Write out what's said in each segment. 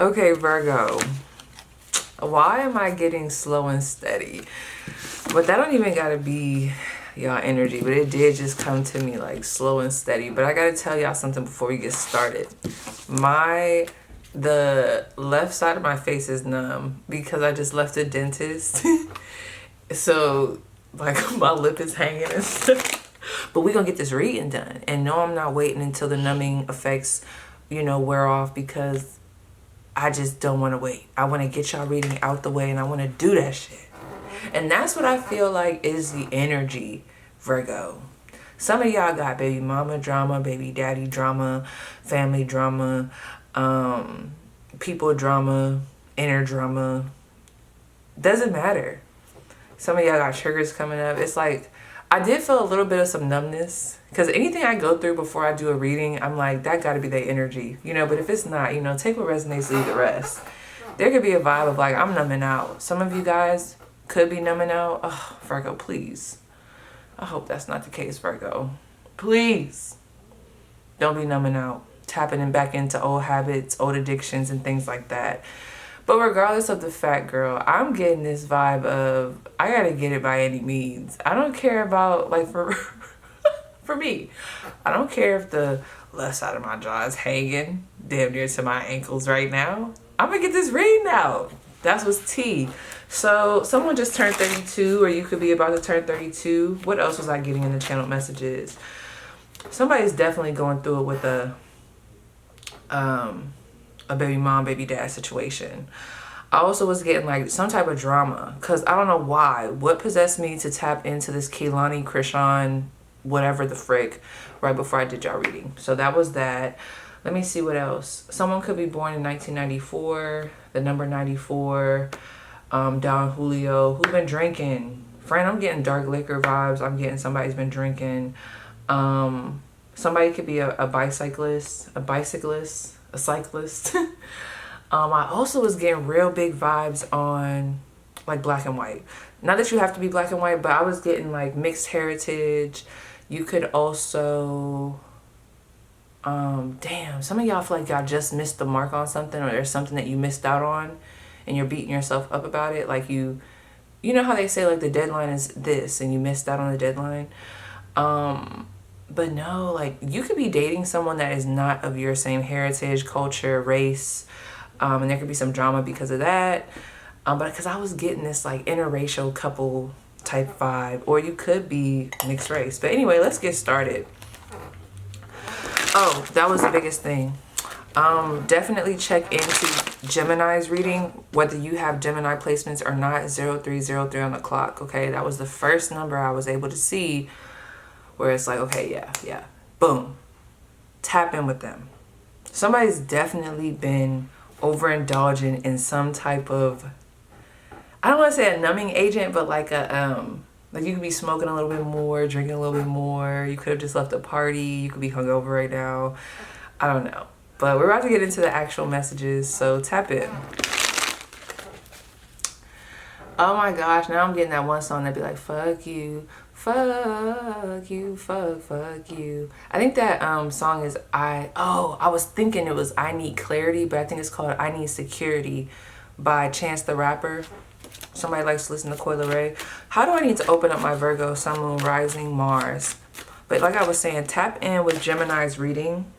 Okay, Virgo. Why am I getting slow and steady? But that don't even gotta be y'all energy, but it did just come to me like slow and steady. But I gotta tell y'all something before we get started. The left side of my face is numb because I just left the dentist. So like my lip is hanging and stuff. But we're gonna get this reading done. And no, I'm not waiting until the numbing effects, wear off, because I just don't want to wait. I want to get y'all reading out the way, and I want to do that shit. And that's what I feel like is the energy, Virgo. Some of y'all got baby mama drama, baby daddy drama, family drama, people drama, inner drama. Doesn't matter. Some of y'all got triggers coming up. It's like, I did feel a little bit of some numbness, because anything I go through before I do a reading, I'm like, that got to be their energy, but if it's not, take what resonates, leave the rest. There could be a vibe of like, I'm numbing out. Some of you guys could be numbing out. Oh, Virgo, please. I hope that's not the case, Virgo. Please don't be numbing out, tapping in back into old habits, old addictions, and things like that. But regardless of the fact, girl, I'm getting this vibe of, I gotta get it by any means. I don't care about, like, for me, I don't care if the left side of my jaw is hanging damn near to my ankles right now. I'm gonna get this reading out. That's what's tea. So someone just turned 32, or you could be about to turn 32. What else was I getting in the channel messages? Somebody's definitely going through it with a baby mom, baby dad situation. I also was getting like some type of drama, because I don't know why. What possessed me to tap into this ᴇᴠᴇʀᴏᴅᴜ, whatever the frick, right before I did y'all reading. So that was that. Let me see what else. Someone could be born in 1994, the number 94, Don Julio. Who's been drinking? Friend, I'm getting dark liquor vibes. I'm getting somebody's been drinking. Somebody could be a bicyclist, a cyclist. I also was getting real big vibes on like black and white. Not that you have to be black and white, but I was getting like mixed heritage. You could also, damn, some of y'all feel like y'all just missed the mark on something, or there's something that you missed out on and you're beating yourself up about it. Like you know how they say like the deadline is this and you missed out on the deadline. But no, like you could be dating someone that is not of your same heritage, culture, race. And there could be some drama because of that. But because I was getting this like interracial couple type vibe, or you could be mixed race. But anyway, let's get started. Oh, that was the biggest thing. Definitely check into Gemini's reading, whether you have Gemini placements or not. 0303 on the clock. Okay, that was the first number I was able to see where it's like, okay, yeah, boom, tap in with them. Somebody's definitely been overindulging in some type of, I don't want to say a numbing agent, but like a like you could be smoking a little bit more, drinking a little bit more. You could have just left a party. You could be hungover right now. I don't know. But we're about to get into the actual messages, so tap in. Oh my gosh, now I'm getting that one song that be like, fuck you, fuck you, fuck you. I think that song is I was thinking it was I Need Clarity, but I think it's called I Need Security by Chance the Rapper. Somebody likes to listen to Coi Leray. How do I need to open up my Virgo, Sun, Moon, Rising, Mars? But like I was saying, tap in with Gemini's reading.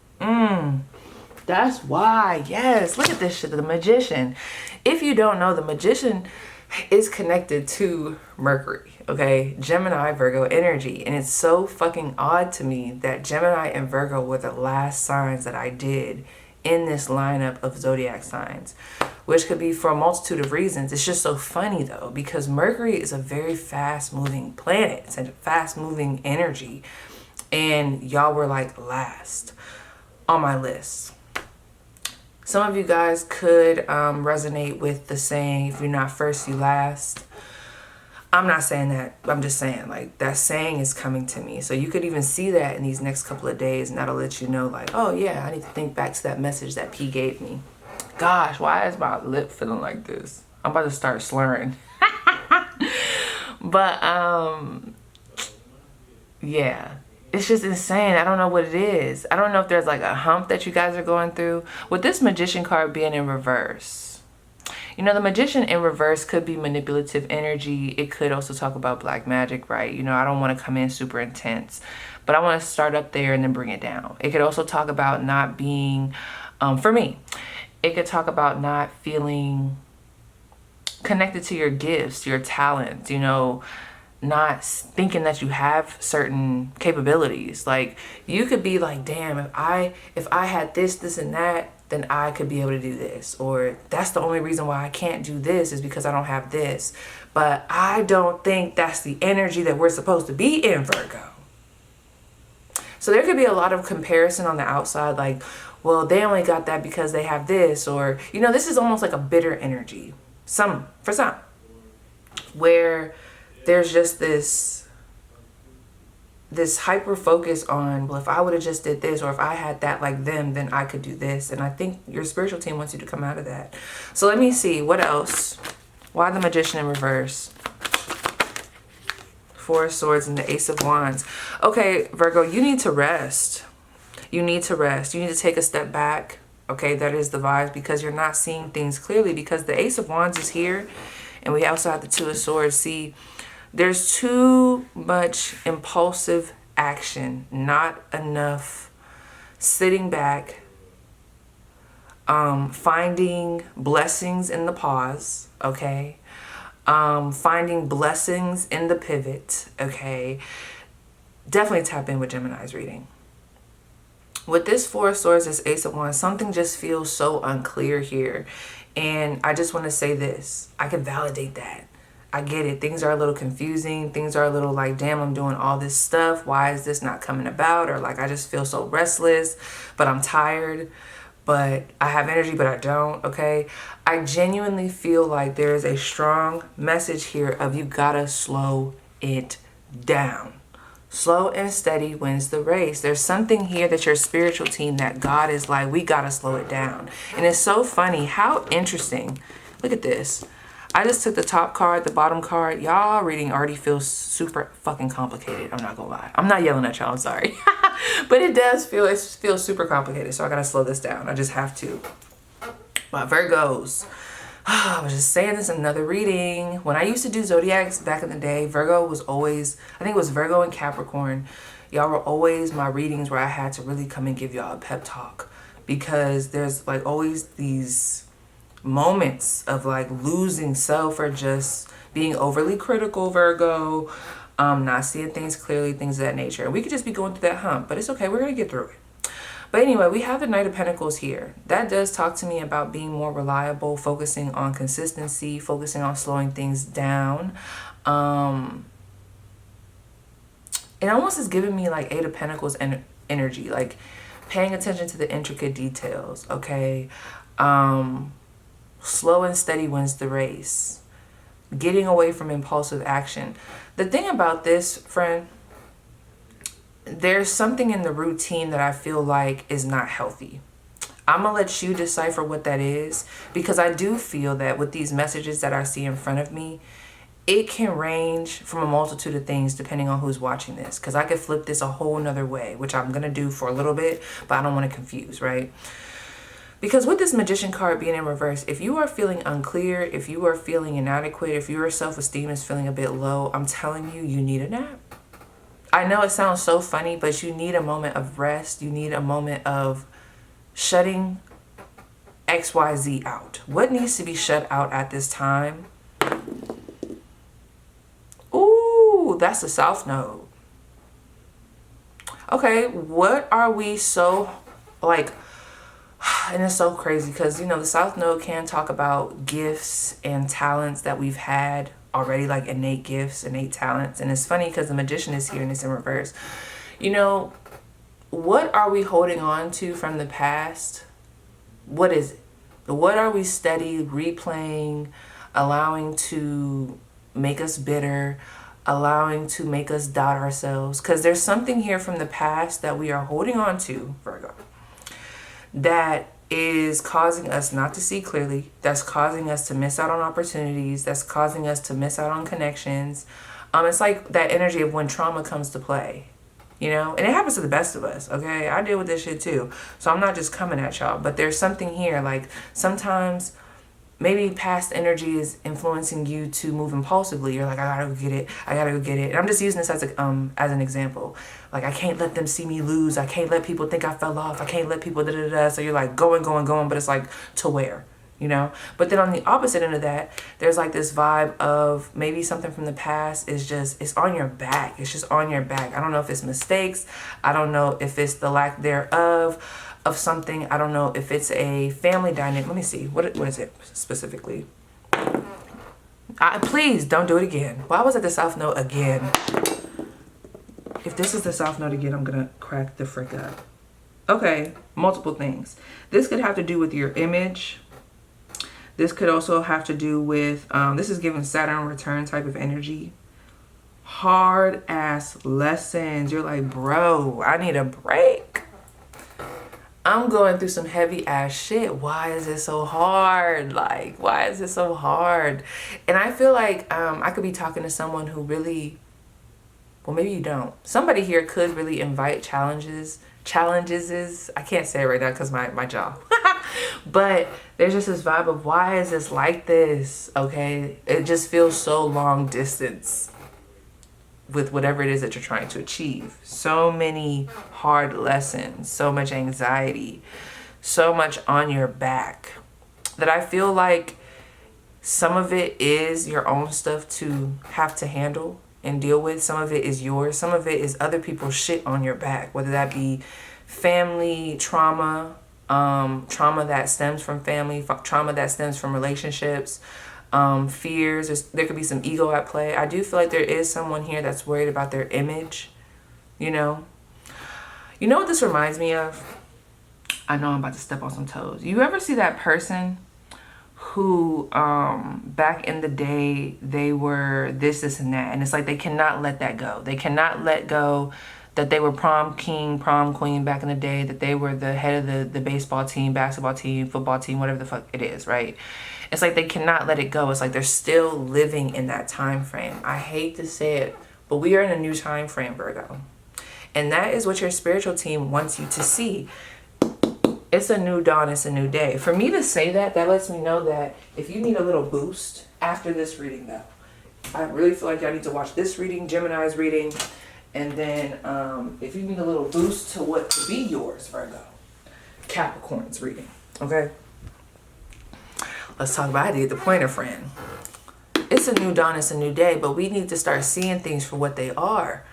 That's why. Yes, look at this shit, the Magician. If you don't know, the Magician is connected to Mercury, okay? Gemini, Virgo energy. And it's so fucking odd to me that Gemini and Virgo were the last signs that I did in this lineup of zodiac signs, which could be for a multitude of reasons. It's just so funny though, because Mercury is a very fast moving planet. It's a fast moving energy. And y'all were like last on my list. Some of you guys could resonate with the saying, if you're not first, you last. I'm not saying that. I'm just saying, like, that saying is coming to me. So you could even see that in these next couple of days, and that'll let you know, like, oh, yeah, I need to think back to that message that P gave me. Gosh, why is my lip feeling like this? I'm about to start slurring. But, yeah. it's just insane. I don't know what it is. I don't know if there's like a hump that you guys are going through. With this Magician card being in reverse, you know, the Magician in reverse could be manipulative energy. It could also talk about black magic, right? You know, I don't want to come in super intense, but I want to start up there and then bring it down. It could also talk about not being, for me, it could talk about not feeling connected to your gifts, your talents, you know, not thinking that you have certain capabilities. Like, you could be like, damn, if I had this and that, then I could be able to do this. Or that's the only reason why I can't do this is because I don't have this. But I don't think that's the energy that we're supposed to be in, Virgo. So there could be a lot of comparison on the outside, like, well, they only got that because they have this, or, you know, this is almost like a bitter energy. For some, where there's just this hyper focus on, well, if I would have just did this, or if I had that like them, then I could do this. And I think your spiritual team wants you to come out of that. So let me see, what else? Why the Magician in reverse? Four of Swords and the Ace of Wands. Okay, Virgo, you need to rest. You need to rest. You need to take a step back. Okay, that is the vibes, because you're not seeing things clearly, because the Ace of Wands is here and we also have the Two of Swords. See, there's too much impulsive action, not enough sitting back, finding blessings in the pause, okay? Finding blessings in the pivot, okay? Definitely tap in with Gemini's reading. With this Four of Swords, this Ace of Wands, something just feels so unclear here. And I just want to say this. I can validate that. I get it. Things are a little confusing. Things are a little like, damn, I'm doing all this stuff. Why is this not coming about? Or like, I just feel so restless, but I'm tired, but I have energy, but I don't, okay? I genuinely feel like there is a strong message here of you gotta slow it down. Slow and steady wins the race. There's something here that your spiritual team, that God is like, we gotta slow it down. And it's so funny, how interesting. Look at this. I just took the top card, the bottom card. Y'all reading already feels super fucking complicated. I'm not gonna lie. I'm not yelling at y'all, I'm sorry. But it feels super complicated. So I gotta slow this down. I just have to. My Virgos. I was just saying this in another reading. When I used to do zodiacs back in the day, Virgo was always, I think it was Virgo and Capricorn. Y'all were always my readings where I had to really come and give y'all a pep talk, because there's like always these moments of like losing self or just being overly critical, Virgo, not seeing things clearly, things of that nature. And we could just be going through that hump, but it's okay. We're going to get through it. But anyway, we have the Knight of Pentacles here. That does talk to me about being more reliable, focusing on consistency, focusing on slowing things down. It almost is giving me like Eight of Pentacles and energy, like paying attention to the intricate details, okay? Slow and steady wins the race. Getting away from impulsive action. The thing about this, friend, there's something in the routine that I feel like is not healthy. I'm going to let you decipher what that is, because I do feel that with these messages that I see in front of me, it can range from a multitude of things depending on who's watching this, because I could flip this a whole nother way, which I'm going to do for a little bit, but I don't want to confuse, right? Because with this Magician card being in reverse, if you are feeling unclear, if you are feeling inadequate, if your self-esteem is feeling a bit low, I'm telling you, you need a nap. I know it sounds so funny, but you need a moment of rest. You need a moment of shutting XYZ out. What needs to be shut out at this time? Ooh, that's the South Node. Okay, what are we so like, and it's so crazy because, you know, the South Node can talk about gifts and talents that we've had already, like innate gifts, innate talents. And it's funny because the Magician is here and it's in reverse. You know, what are we holding on to from the past? What is it? What are we steady replaying, allowing to make us bitter, allowing to make us doubt ourselves? Because there's something here from the past that we are holding on to, Virgo, that is causing us not to see clearly, that's causing us to miss out on opportunities, that's causing us to miss out on connections. It's like that energy of when trauma comes to play. you know? And it happens to the best of us, okay? I deal with this shit too. So I'm not just coming at y'all, but there's something here. Like sometimes maybe past energy is influencing you to move impulsively. You're like, I gotta go get it. I gotta go get it. And I'm just using this as an example. Like, I can't let them see me lose. I can't let people think I fell off. I can't let people da-da-da. So you're like going, but it's like, to where? You know? But then on the opposite end of that, there's like this vibe of maybe something from the past is just, it's on your back. It's just on your back. I don't know if it's mistakes. I don't know if it's the lack thereof of something. I don't know if it's a family dynamic. Let me see. What is it specifically? Please don't do it again. Why was it the South Note again? If this is the South Note again, I'm going to crack the frick up. Okay, multiple things. This could have to do with your image. This could also have to do with, this is giving Saturn return type of energy. Hard ass lessons. You're like, bro, I need a break. I'm going through some heavy ass shit. Why is it so hard? Like, why is it so hard? And I feel like I could be talking to someone who really, well, maybe you don't. Somebody here could really invite challenges. I can't say it right now because my jaw. But there's just this vibe of, why is this like this? Okay, it just feels so long distance with whatever it is that you're trying to achieve. So many hard lessons, so much anxiety, so much on your back, that I feel like some of it is your own stuff to have to handle and deal with. Some of it is yours. Some of it is other people's shit on your back, whether that be family trauma, trauma that stems from family, trauma that stems from relationships, fears. There could be some ego at play. I do feel like there is someone here that's worried about their image, you know? You know what this reminds me of? I know I'm about to step on some toes. You ever see that person who back in the day, they were this, and that, and it's like they cannot let that go. They cannot let go that they were prom king, prom queen back in the day, that they were the head of the baseball team, basketball team, football team, whatever the fuck it is, right? It's like they cannot let it go. It's like they're still living in that time frame. I hate to say it, but we are in a new time frame, Virgo. And that is what your spiritual team wants you to see. It's a new dawn, it's a new day. For me to say that, that lets me know that if you need a little boost after this reading, though, I really feel like y'all need to watch this reading, Gemini's reading, and then if you need a little boost to what could be yours, Virgo, Capricorn's reading, okay? Let's talk about, I had to get the pointer, friend. It's a new dawn, it's a new day, but we need to start seeing things for what they are.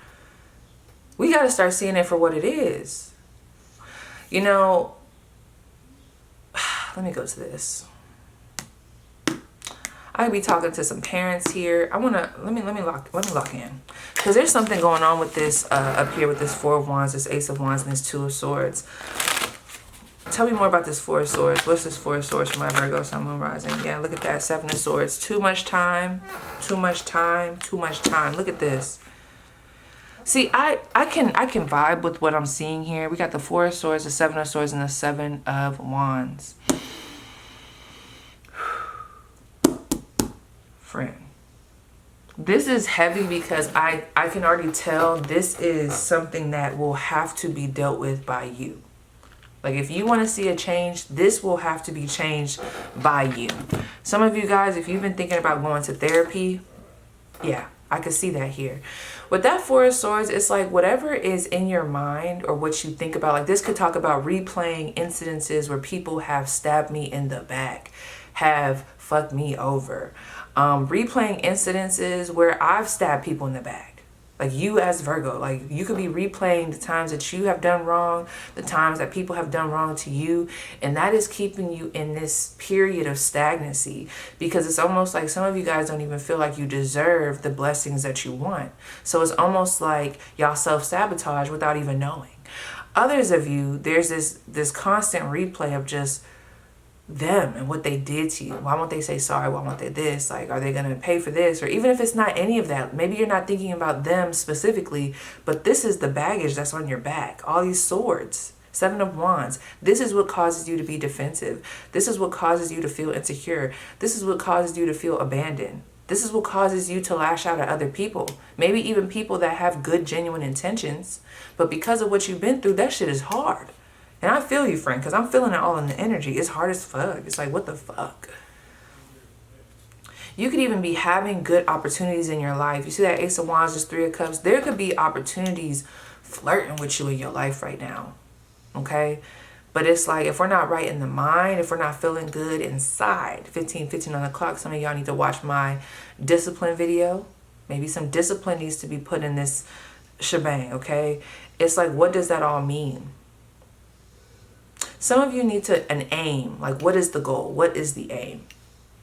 We got to start seeing it for what it is. You know, let me go to this. I could be talking to some parents here. I want to, let me lock in. Because there's something going on with this up here with this Four of Wands, this Ace of Wands, and this Two of Swords. Tell me more about this Four of Swords. What's this Four of Swords for my Virgo, Sun, Moon, Rising? Yeah, look at that. Seven of Swords. Too much time. Too much time. Too much time. Look at this. See, I can vibe with what I'm seeing here. We got the Four of Swords, the Seven of Swords, and the Seven of Wands. Friend. This is heavy because I can already tell this is something that will have to be dealt with by you. Like, if you want to see a change, this will have to be changed by you. Some of you guys, if you've been thinking about going to therapy, yeah, I could see that here. With that Four of Swords, it's like whatever is in your mind or what you think about. Like, this could talk about replaying incidences where people have stabbed me in the back, have fucked me over. Replaying incidences where I've stabbed people in the back. Like, you as Virgo, like, you could be replaying the times that you have done wrong, the times that people have done wrong to you, and that is keeping you in this period of stagnancy, because it's almost like some of you guys don't even feel like you deserve the blessings that you want. So it's almost like y'all self-sabotage without even knowing. Others of you, there's this constant replay of just them and what they did to you. Why won't they say sorry? Why won't they this? Like, are they going to pay for this? Or even if it's not any of that, maybe you're not thinking about them specifically, but this is the baggage that's on your back. All these swords, Seven of Wands. This is what causes you to be defensive. This is what causes you to feel insecure. This is what causes you to feel abandoned. This is what causes you to lash out at other people. Maybe even people that have good, genuine intentions. But because of what you've been through, that shit is hard. And I feel you, friend, because I'm feeling it all in the energy. It's hard as fuck. It's like, what the fuck? You could even be having good opportunities in your life. You see that Ace of Wands, this Three of Cups? There could be opportunities flirting with you in your life right now. Okay? But it's like, if we're not right in the mind, if we're not feeling good inside, 15:15 on the clock, some of y'all need to watch my discipline video. Maybe some discipline needs to be put in this shebang, okay? It's like, what does that all mean? Some of you need an aim. Like, what is the goal? What is the aim?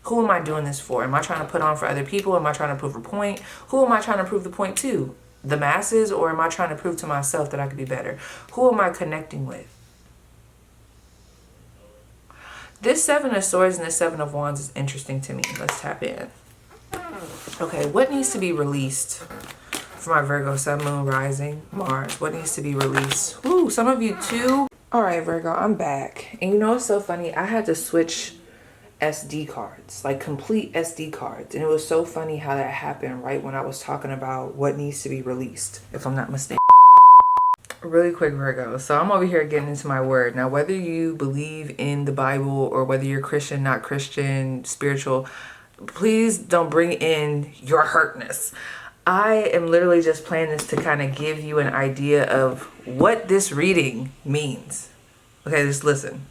Who am I doing this for? Am I trying to put on for other people? Am I trying to prove a point? Who am I trying to prove the point to? The masses? Or am I trying to prove to myself that I could be better? Who am I connecting with? This Seven of Swords and this Seven of Wands is interesting to me. Let's tap in. Okay, what needs to be released for my Virgo, Sun, Moon, Rising, Mars? What needs to be released? Ooh, some of you too. All right, Virgo, I'm back. And you know what's so funny? I had to switch SD cards, like complete SD cards. And it was so funny how that happened right when I was talking about what needs to be released, if I'm not mistaken. Really quick, Virgo. So I'm over here getting into my word. Now, whether you believe in the Bible or whether you're Christian, not Christian, spiritual, please don't bring in your hurtness. I am literally just playing this to kind of give you an idea of what this reading means. Okay, just listen.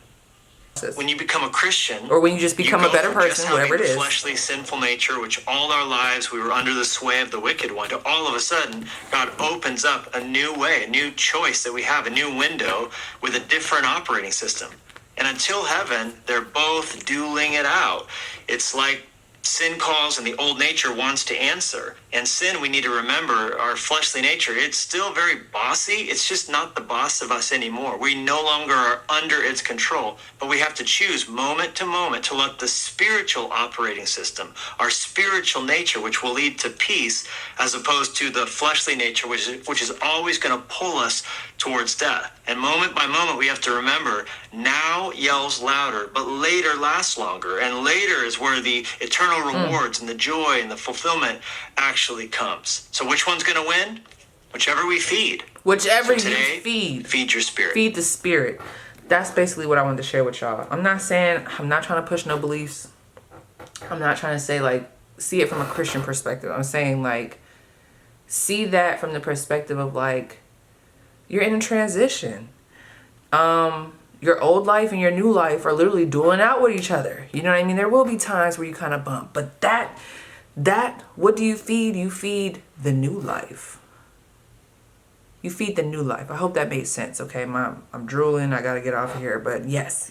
When you become a Christian, or when you just become a better person, whatever it is, fleshly, sinful nature, which all our lives we were under the sway of the wicked one, to all of a sudden God opens up a new way, a new choice that we have, a new window with a different operating system. And until heaven, they're both dueling it out. It's like sin calls and the old nature wants to answer. And sin, we need to remember, our fleshly nature, it's still very bossy. It's just not the boss of us anymore. We no longer are under its control, but we have to choose moment to moment to let the spiritual operating system, our spiritual nature, which will lead to peace, as opposed to the fleshly nature, which is always going to pull us towards death. And moment by moment, we have to remember, now yells louder, but later lasts longer. And later is where the eternal rewards and the joy and the fulfillment actually comes. So which one's going to win? Whichever we feed. Whichever you feed. Feed your spirit. Feed the spirit. That's basically what I wanted to share with y'all. I'm not trying to push no beliefs. I'm not trying to say, like, see it from a Christian perspective. I'm saying, like, see that from the perspective of, like, you're in a transition. Your old life and your new life are literally dueling out with each other. You know what I mean? There will be times where you kind of bump. But that, what do you feed? You feed the new life. You feed the new life. I hope that made sense, okay? I'm drooling. I got to get off of here. But yes.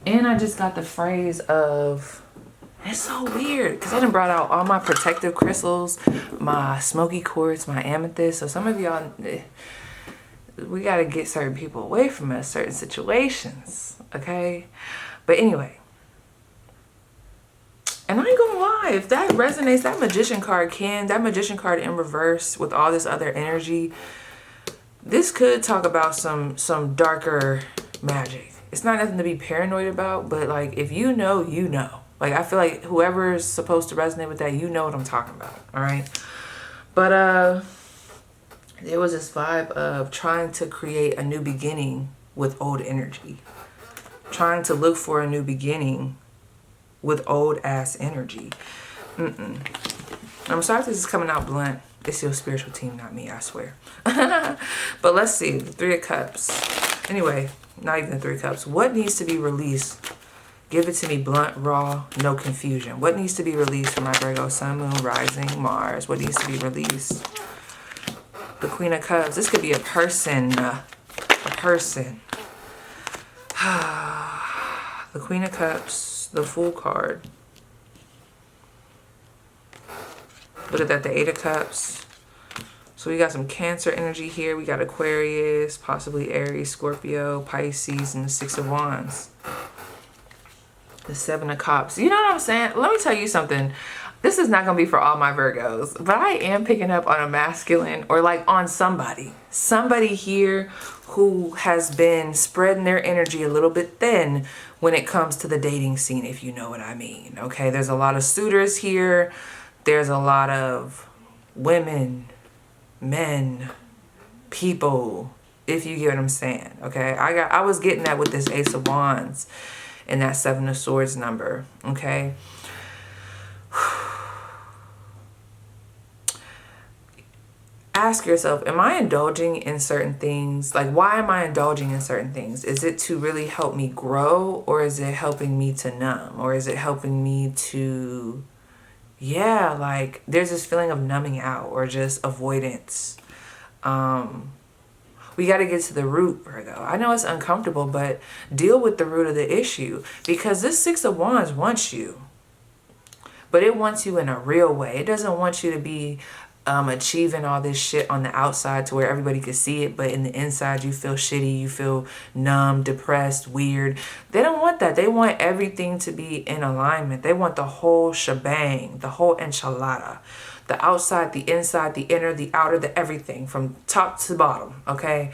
And I just got the phrase of, it's so weird because I done brought out all my protective crystals, my smoky quartz, my amethyst. So some of y'all, we got to get certain people away from us, certain situations, okay? But anyway, and I ain't gonna lie, if that resonates, that magician card in reverse with all this other energy, this could talk about some darker magic. It's not nothing to be paranoid about, but like, if you know, you know. Like, I feel like whoever's supposed to resonate with that, you know what I'm talking about, all right? But there was this vibe of trying to create a new beginning with old energy. Trying to look for a new beginning with old ass energy. I'm sorry if this is coming out blunt. It's your spiritual team, not me, I swear. But let's see, the Three of Cups. Anyway, not even the Three of Cups. What needs to be released? Give it to me blunt, raw, no confusion. What needs to be released for my Virgo, Sun, Moon, Rising, Mars? What needs to be released? The Queen of Cups. This could be a person. A person. The Queen of Cups. The Fool card. Look at that. The Eight of Cups. So we got some Cancer energy here. We got Aquarius, possibly Aries, Scorpio, Pisces, and the Six of Wands. The Seven of Cups. You know what I'm saying? Let me tell you something. this is not going to be for all my Virgos, but I am picking up on a masculine, or like on somebody here who has been spreading their energy a little bit thin when it comes to the dating scene, if you know what I mean. Okay, there's a lot of suitors here. There's a lot of women, men, people, if you get what I'm saying. Okay, I was getting that with this Ace of Wands and that Seven of Swords number. Okay. Ask yourself, am I indulging in certain things? Like, why am I indulging in certain things? Is it to really help me grow, or is it helping me to numb, or is it helping me to, yeah, like there's this feeling of numbing out or just avoidance. We got to get to the root, Virgo. I know it's uncomfortable, but deal with the root of the issue, because this Six of Wands wants you, but it wants you in a real way. It doesn't want you to be achieving all this shit on the outside to where everybody could see it, but in the inside you feel shitty, you feel numb, depressed, weird. They don't want that. They want everything to be in alignment. They want the whole shebang, the whole enchilada. The outside, the inside, the inner, the outer, the everything, from top to bottom, okay?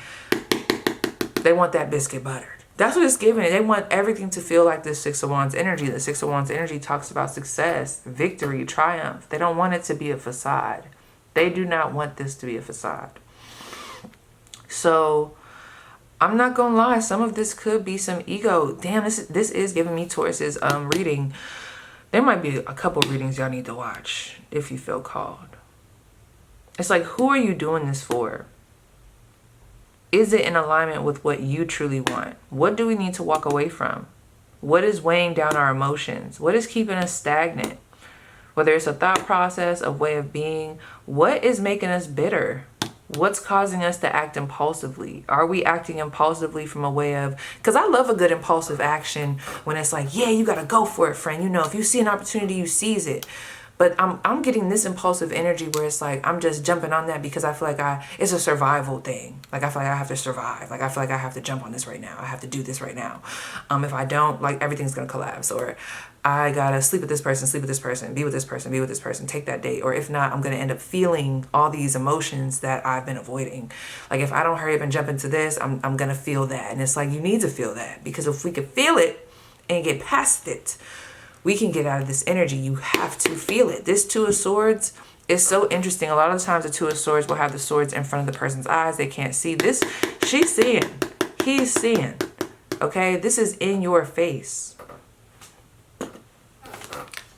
They want that biscuit buttered. That's what it's giving. They want everything to feel like this Six of Wands energy. The Six of Wands energy talks about success, victory, triumph. They don't want it to be a facade. They do not want this to be a facade. So I'm not gonna lie, some of this could be some ego. Damn, this is giving me Taurus's reading. There might be a couple readings y'all need to watch if you feel called. It's like, who are you doing this for? Is it in alignment with what you truly want? What do we need to walk away from? What is weighing down our emotions? What is keeping us stagnant? Whether it's a thought process, a way of being, what is making us bitter? What's causing us to act impulsively? Are we acting impulsively from a way of, because I love a good impulsive action when it's like, yeah, you got to go for it, friend. You know, if you see an opportunity, you seize it. But I'm getting this impulsive energy where it's like, I'm just jumping on that because I feel like it's a survival thing. Like, I feel like I have to survive. Like, I feel like I have to jump on this right now. I have to do this right now. If I don't, like, everything's going to collapse. Or I got to sleep with this person, be with this person, take that date. Or if not, I'm going to end up feeling all these emotions that I've been avoiding. Like, if I don't hurry up and jump into this, I'm going to feel that. And it's like, you need to feel that, because if we could feel it and get past it, we can get out of this energy. You have to feel it. This Two of Swords is so interesting. A lot of the times the Two of Swords will have the swords in front of the person's eyes. They can't see. This, she's seeing. He's seeing. Okay? This is in your face.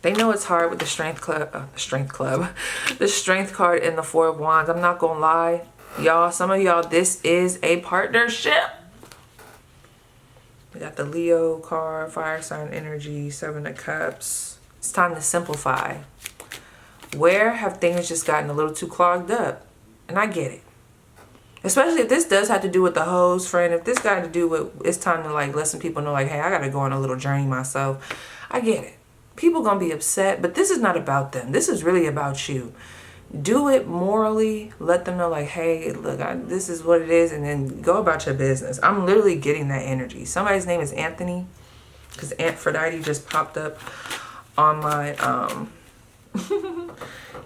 They know it's hard with the Strength card in the Four of Wands. I'm not going to lie. Y'all, some of y'all, this is a partnership. We got the Leo card, fire sign energy, Seven of Cups. It's time to simplify. Where have things just gotten a little too clogged up? And I get it. Especially if this does have to do with the hoes, friend. If this got to do with, it's time to like let some people know, like, hey, I got to go on a little journey myself. I get it. People going to be upset, but this is not about them. This is really about you. Do it morally. Let them know, like, hey, look, this is what it is, and then go about your business. I'm literally getting that energy. Somebody's name is Anthony, because *Aphrodite just popped up on my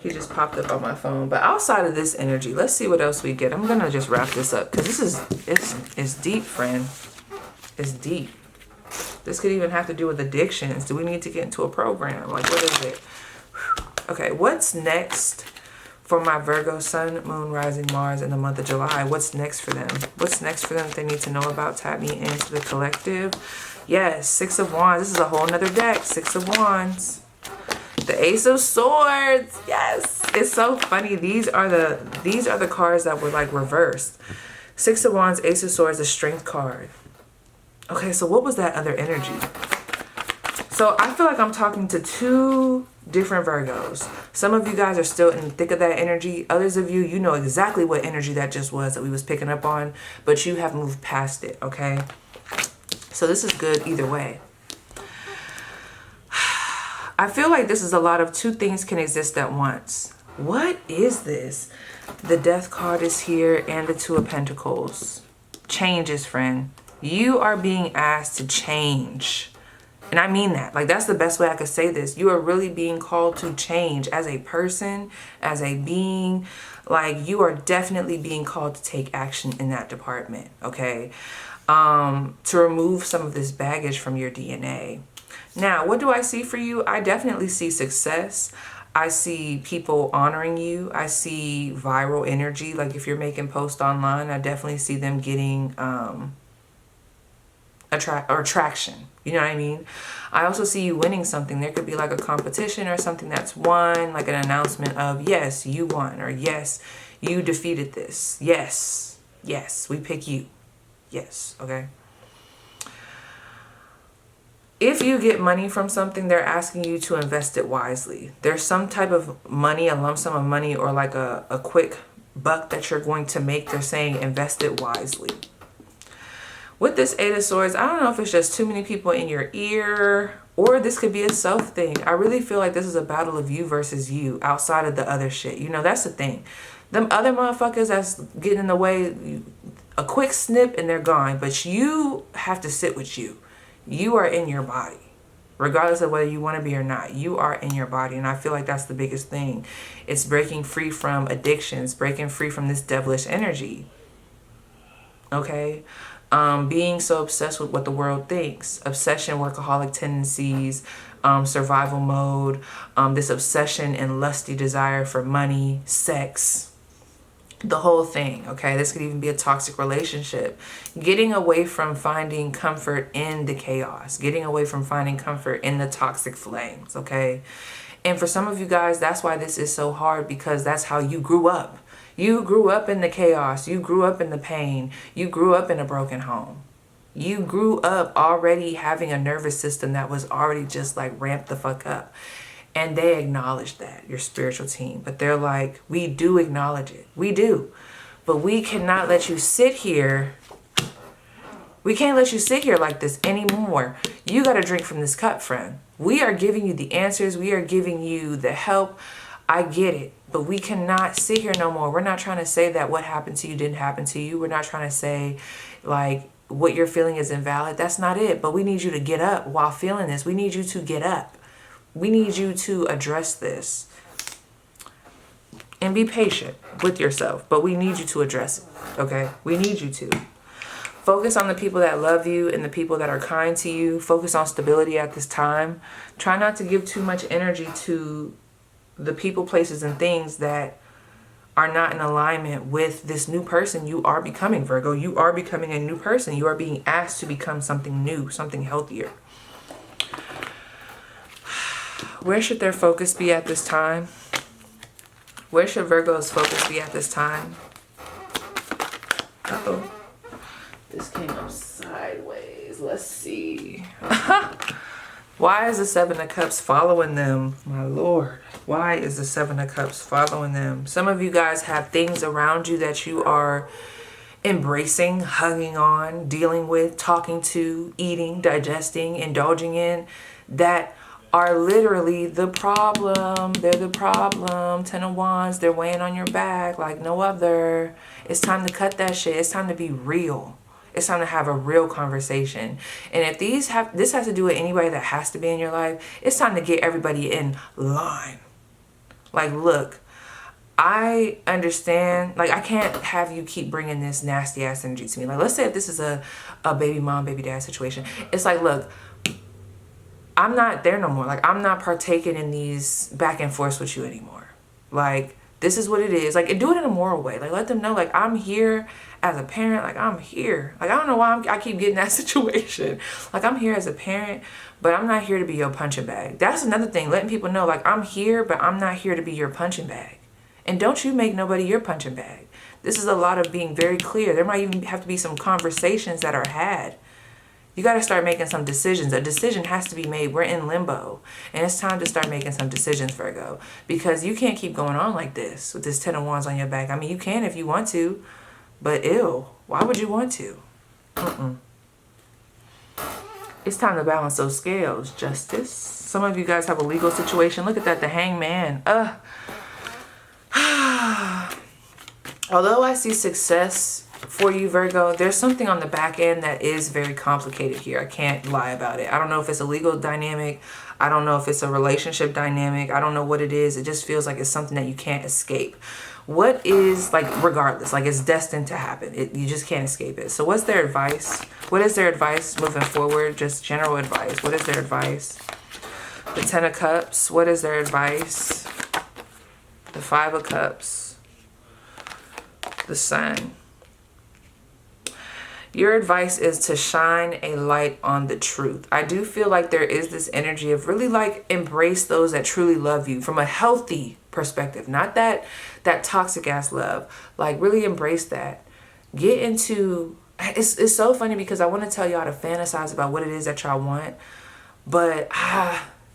he just popped up on my phone. But outside of this energy, let's see what else we get. I'm gonna just wrap this up, because this is it's deep, friend. It's deep. This could even have to do with addictions. Do we need to get into a program? Like, what is it? Okay, what's next for my Virgo Sun, Moon, Rising, Mars in the month of July? What's next for them? What's next for them that they need to know about? Tap me into the collective. Yes, Six of Wands. This is a whole nother deck. Six of Wands. The Ace of Swords. Yes. It's so funny. These are the cards that were like reversed. Six of Wands, Ace of Swords, the Strength card. Okay, so what was that other energy? So I feel like I'm talking to two different Virgos. Some of you guys are still in the thick of that energy. Others of you, you know exactly what energy that just was that we was picking up on, but you have moved past it, okay? So this is good either way. I feel like this is a lot of two things can exist at once. What is this? The Death card is here and the Two of Pentacles. Changes, friend. You are being asked to change. And I mean that. Like, that's the best way I could say this. You are really being called to change as a person, as a being. Like, you are definitely being called to take action in that department, okay? To remove some of this baggage from your DNA. Now, what do I see for you? I definitely see success. I see people honoring you. I see viral energy. Like, if you're making posts online, I definitely see them getting traction. You know what I mean? I also see you winning something. There could be like a competition or something that's won, like an announcement of, yes, you won, or yes, you defeated this. Yes, yes, we pick you. Yes, okay? If you get money from something, they're asking you to invest it wisely. There's some type of money, a lump sum of money, or like a quick buck that you're going to make. They're saying invest it wisely. With this Eight of Swords, I don't know if it's just too many people in your ear, or this could be a self thing. I really feel like this is a battle of you versus you outside of the other shit. You know, that's the thing. Them other motherfuckers that's getting in the way, a quick snip and they're gone. But you have to sit with you. You are in your body. Regardless of whether you want to be or not, you are in your body. And I feel like that's the biggest thing. It's breaking free from addictions, breaking free from this devilish energy. Okay? Being so obsessed with what the world thinks. Obsession, workaholic tendencies, survival mode, this obsession and lusty desire for money, sex, the whole thing, okay? This could even be a toxic relationship. Getting away from finding comfort in the chaos. Getting away from finding comfort in the toxic flames, okay? And for some of you guys, that's why this is so hard, because that's how you grew up. You grew up in the chaos. You grew up in the pain. You grew up in a broken home. You grew up already having a nervous system that was already just like ramped the fuck up. And they acknowledge that, your spiritual team. But they're like, we do acknowledge it. We do. But we cannot let you sit here. We can't let you sit here like this anymore. You got to drink from this cup, friend. We are giving you the answers. We are giving you the help. I get it. But we cannot sit here no more. We're not trying to say that what happened to you didn't happen to you. We're not trying to say like what you're feeling is invalid. That's not it. But we need you to get up while feeling this. We need you to get up. We need you to address this. And be patient with yourself. But we need you to address it. Okay? We need you to. Focus on the people that love you and the people that are kind to you. Focus on stability at this time. Try not to give too much energy to the people, places, and things that are not in alignment with this new person you are becoming, Virgo. You are becoming a new person. You are being asked to become something new, something healthier. Where should their focus be at this time? Where should Virgo's focus be at this time? Uh-oh. This came up sideways. Let's see. Why is the Seven of Cups following them? My Lord. Why is the Seven of Cups following them? Some of you guys have things around you that you are embracing, hugging on, dealing with, talking to, eating, digesting, indulging in, that are literally the problem. They're the problem. Ten of Wands, they're weighing on your back like no other. It's time to cut that shit. It's time to be real. It's time to have a real conversation. And if this has to do with anybody that has to be in your life, it's time to get everybody in line. Like, look, I understand. Like, I can't have you keep bringing this nasty ass energy to me. Like, let's say if this is a baby mom, baby dad situation. It's like, look, I'm not there no more. Like, I'm not partaking in these back and forth with you anymore. Like, this is what it is. Like, do it in a moral way. Like, let them know, like, I'm here as a parent. Like, I'm here. Like, I don't know why I keep getting that situation. Like, I'm here as a parent, but I'm not here to be your punching bag. That's another thing. Letting people know, like, I'm here, but I'm not here to be your punching bag. And don't you make nobody your punching bag. This is a lot of being very clear. There might even have to be some conversations that are had. You got to start making some decisions. A decision has to be made. We're in limbo. And it's time to start making some decisions, Virgo. Because you can't keep going on like this with this Ten of Wands on your back. I mean, you can if you want to. But ew. Why would you want to? It's time to balance those scales. Justice. Some of you guys have a legal situation. Look at that. The Hangman. Although I see success for you, Virgo, there's something on the back end that is very complicated here. I can't lie about it. I don't know if it's a legal dynamic. I don't know if it's a relationship dynamic. I don't know what it is. It just feels like it's something that you can't escape. What is, like, regardless, like, it's destined to happen. You just can't escape it. So what's their advice? What is their advice moving forward? Just general advice. What is their advice? The 10 of Cups. What is their advice? The 5 of Cups. The Sun. Your advice is to shine a light on the truth. I do feel like there is this energy of really, like, embrace those that truly love you from a healthy perspective, not that toxic ass love. Like, really embrace that. Get into, it's so funny because I want to tell y'all to fantasize about what it is that y'all want, but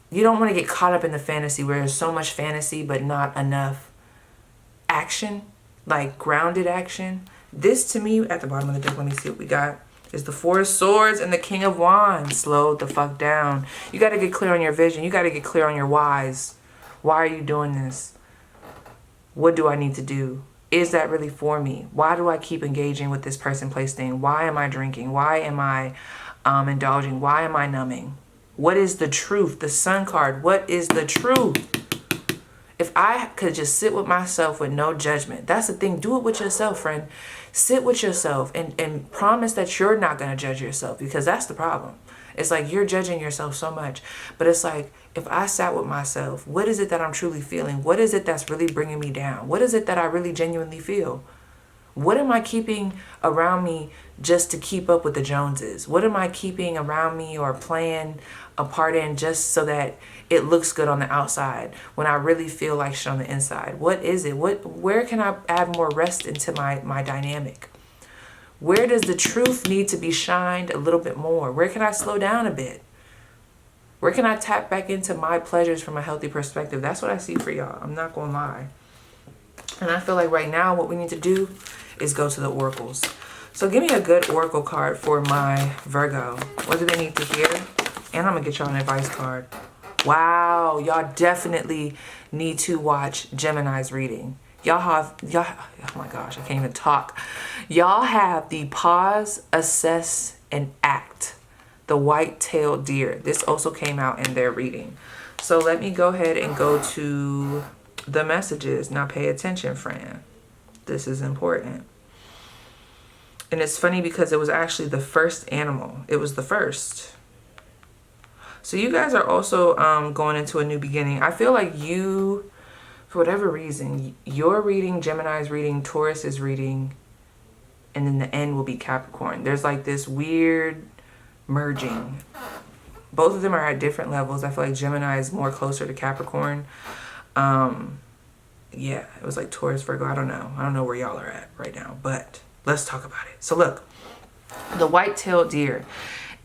you don't want to get caught up in the fantasy where there's so much fantasy but not enough action, like grounded action. This, to me, at the bottom of the deck, let me see what we got, is the 4 of Swords and the King of Wands. Slow the fuck down. You got to get clear on your vision. You got to get clear on your whys. Why are you doing this? What do I need to do? Is that really for me? Why do I keep engaging with this person, place, thing? Why am I drinking? Why am I indulging? Why am I numbing? What is the truth? The Sun card. What is the truth? If I could just sit with myself with no judgment. That's the thing. Do it with yourself, friend. Sit with yourself and promise that you're not going to judge yourself, because that's the problem. It's like you're judging yourself so much. But it's like, if I sat with myself, what is it that I'm truly feeling? What is it that's really bringing me down? What is it that I really genuinely feel? What am I keeping around me just to keep up with the Joneses? What am I keeping around me or playing a part in just so that it looks good on the outside when I really feel like shit on the inside? What is it? Where can I add more rest into my dynamic? Where does the truth need to be shined a little bit more? Where can I slow down a bit? Where can I tap back into my pleasures from a healthy perspective? That's what I see for y'all. I'm not going to lie. And I feel like right now what we need to do is go to the oracles. So give me a good oracle card for my Virgo. What do they need to hear? And I'm going to get y'all an advice card. Wow, y'all definitely need to watch Gemini's reading. Oh my gosh, I can't even talk. Y'all have the pause, assess, and act. The white-tailed deer. This also came out in their reading. So let me go ahead and go to the messages. Now pay attention, friend. This is important. And it's funny because it was actually the first animal. It was the first. So you guys are also going into a new beginning. I feel like you, for whatever reason, you're reading, Gemini's reading, Taurus is reading, and then the end will be Capricorn. There's like this weird merging. Both of them are at different levels. I feel like Gemini is more closer to Capricorn. Yeah, it was like Taurus, Virgo. I don't know where y'all are at right now, but let's talk about it. So look, the white-tailed deer.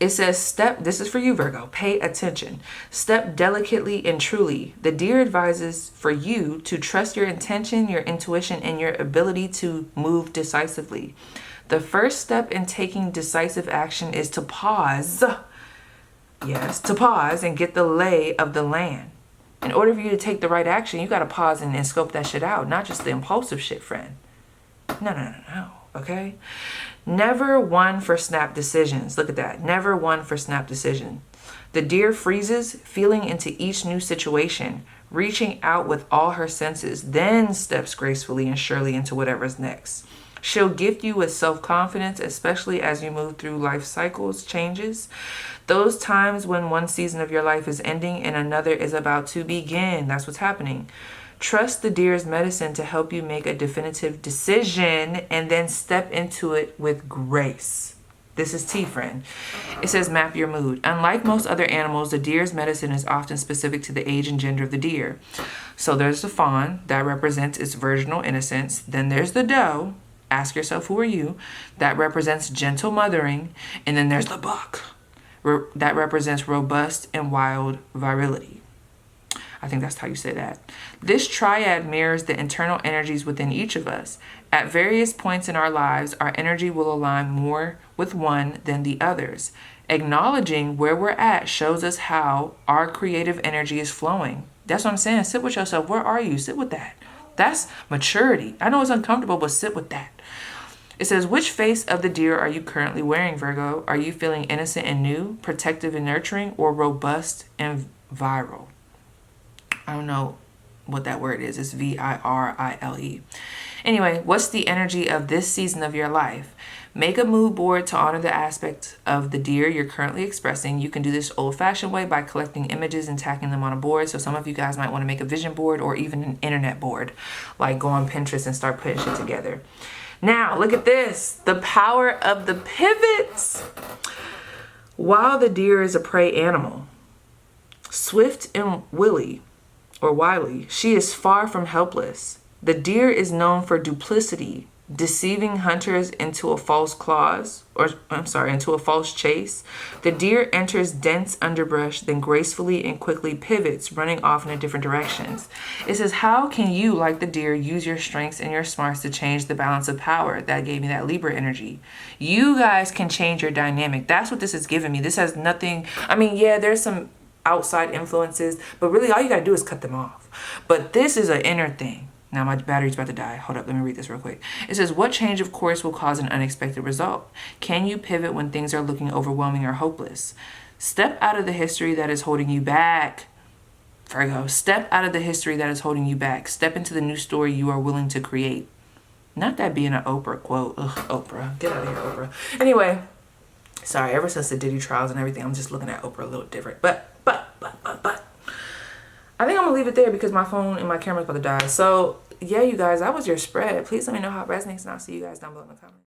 It says, this is for you, Virgo. Pay attention. Step delicately and truly. The deer advises for you to trust your intention, your intuition, and your ability to move decisively. The first step in taking decisive action is to pause. Yes, to pause and get the lay of the land. In order for you to take the right action, you got to pause and scope that shit out, not just the impulsive shit, friend. No. Okay? Never one for snap decisions. Look at that. Never one for snap decision. The deer freezes, feeling into each new situation, reaching out with all her senses, then steps gracefully and surely into whatever's next. She'll gift you with self-confidence, especially as you move through life cycles, changes. Those times when one season of your life is ending and another is about to begin. That's what's happening. Trust the deer's medicine to help you make a definitive decision and then step into it with grace. This is T, friend. It says map your mood. Unlike most other animals, the deer's medicine is often specific to the age and gender of the deer. So there's the fawn that represents its virginal innocence. Then there's the doe. Ask yourself, who are you? That represents gentle mothering. And then there's the buck. That represents robust and wild virility. I think that's how you say that. This triad mirrors the internal energies within each of us. At various points in our lives, our energy will align more with one than the others. Acknowledging where we're at shows us how our creative energy is flowing. That's what I'm saying. Sit with yourself. Where are you? Sit with that. That's maturity. I know it's uncomfortable, but sit with that. It says, which face of the deer are you currently wearing, Virgo? Are you feeling innocent and new, protective and nurturing, or robust and virile? I don't know what that word is. It's VIRILE. Anyway, what's the energy of this season of your life? Make a mood board to honor the aspect of the deer you're currently expressing. You can do this old-fashioned way by collecting images and tacking them on a board. So some of you guys might want to make a vision board or even an internet board, like go on Pinterest and start putting shit together. Now, look at this. The power of the pivots. While the deer is a prey animal, swift and wily, she is far from helpless. The deer is known for duplicity, deceiving hunters into a false into a false chase. The deer enters dense underbrush, then gracefully and quickly pivots, running off in different directions. It says, how can you, like the deer, use your strengths and your smarts to change the balance of power? That gave me that Libra energy. You guys can change your dynamic. That's what this is giving me. This has nothing, I mean, yeah, there's some outside influences, but really all you gotta do is cut them off. But this is an inner thing. Now my battery's about to die. Hold up, let me read this real quick. It says, what change of course will cause an unexpected result? Can you pivot when things are looking overwhelming or hopeless? Step out of the history that is holding you back. Virgo, step out of the history that is holding you back. Step into the new story you are willing to create. Not that being an Oprah quote. Ugh, Oprah. Get out of here, Oprah. Anyway, sorry, ever since the Diddy trials and everything, I'm just looking at Oprah a little different. But. I think I'm gonna leave it there because my phone and my camera's about to die. So yeah, you guys, that was your spread. Please let me know how it resonates, and I'll see you guys down below in the comments.